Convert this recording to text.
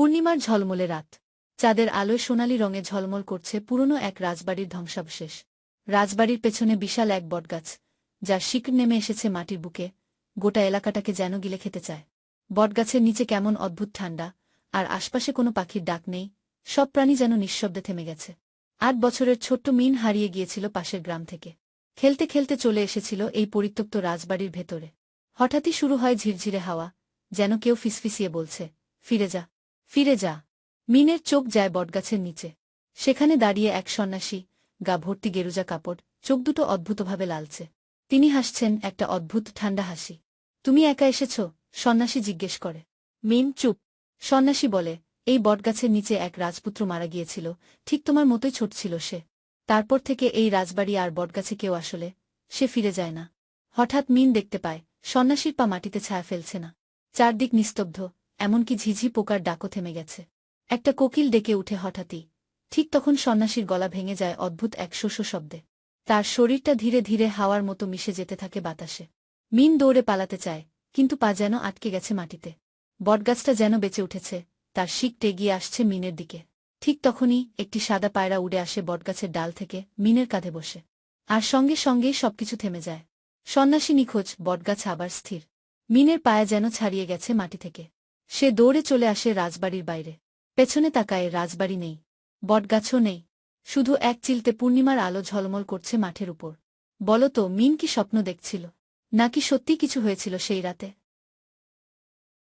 পূর্ণিমার ঝলমলে রাত। চাঁদের আলোয় সোনালি রঙে ঝলমল করছে পুরনো এক রাজবাড়ির ধ্বংসাবশেষ। রাজবাড়ির পেছনে বিশাল এক বটগাছ, যার শিকড় নেমে এসেছে মাটির বুকে, গোটা এলাকাটাকে যেন গিলে খেতে চায়। বটগাছের নিচে কেমন অদ্ভুত ঠান্ডা, আর আশপাশে কোনো পাখির ডাক নেই, সব প্রাণী যেন নিঃশব্দে থেমে গেছে। ৮ বছরের ছোট্ট মিন হারিয়ে গিয়েছিল পাশের গ্রাম থেকে। খেলতে খেলতে চলে এসেছিল এই পরিত্যক্ত রাজবাড়ির ভেতরে। হঠাৎই শুরু হয় ঝিরঝিরে হাওয়া, যেন কেউ ফিসফিসিয়ে বলছে, ফিরে যা, ফিরে যা। মিনের চোখ যায় বটগাছের নিচে। সেখানে দাঁড়িয়ে এক সন্ন্যাসী, গা ভর্তি গেরুজা কাপড়, চোখ দুটো অদ্ভুতভাবে লালচে। তিনি হাসছেন, একটা অদ্ভুত ঠান্ডা হাসি। তুমি একা এসেছ? সন্ন্যাসী জিজ্ঞেস করে। মিন চুপ। সন্ন্যাসী বলে, এই বটগাছের নিচে এক রাজপুত্র মারা গিয়েছিল, ঠিক তোমার মতোই ছোট ছিল সে। তারপর থেকে এই রাজবাড়ি আর বটগাছে কেউ আসলে সে ফিরে যায় না। হঠাৎ মিন দেখতে পায়, সন্ন্যাসীর পা মাটিতে ছায়া ফেলছে না। চারদিক নিস্তব্ধ, এমনকি ঝিঝি পোকার ডাকও থেমে গেছে। একটা কোকিল ডেকে উঠে হঠাৎই। ঠিক তখন সন্ন্যাসীর গলা ভেঙে যায় অদ্ভুত এক শোষ শব্দে। তার শরীরটা ধীরে ধীরে হাওয়ার মতো মিশে যেতে থাকে বাতাসে। মিন দৌড়ে পালাতে চায়, কিন্তু পা যেন আটকে গেছে মাটিতে। বটগাছটা যেন বেঁচে উঠেছে, তার শিক এগিয়ে আসছে মিনের দিকে। ঠিক তখনই একটি সাদা পায়রা উড়ে আসে বটগাছের ডাল থেকে, মিনের কাঁধে বসে। আর সঙ্গে সঙ্গেই সবকিছু থেমে যায়। সন্ন্যাসী নিখোঁজ, বটগাছ আবার স্থির। মিনের পায়ে যেন ছাড়িয়ে গেছে মাটি থেকে। সে দৌড়ে চলে আসে রাজবাড়ির বাইরে। পেছনে তাকায়, রাজবাড়ি নেই, বটগাছও নেই। শুধু এক চিলতে পূর্ণিমার আলো ঝলমল করছে মাঠের উপর। বলো তো, মিন কি স্বপ্ন দেখছিল, নাকি সত্যি কিছু হয়েছিল সেই রাতে?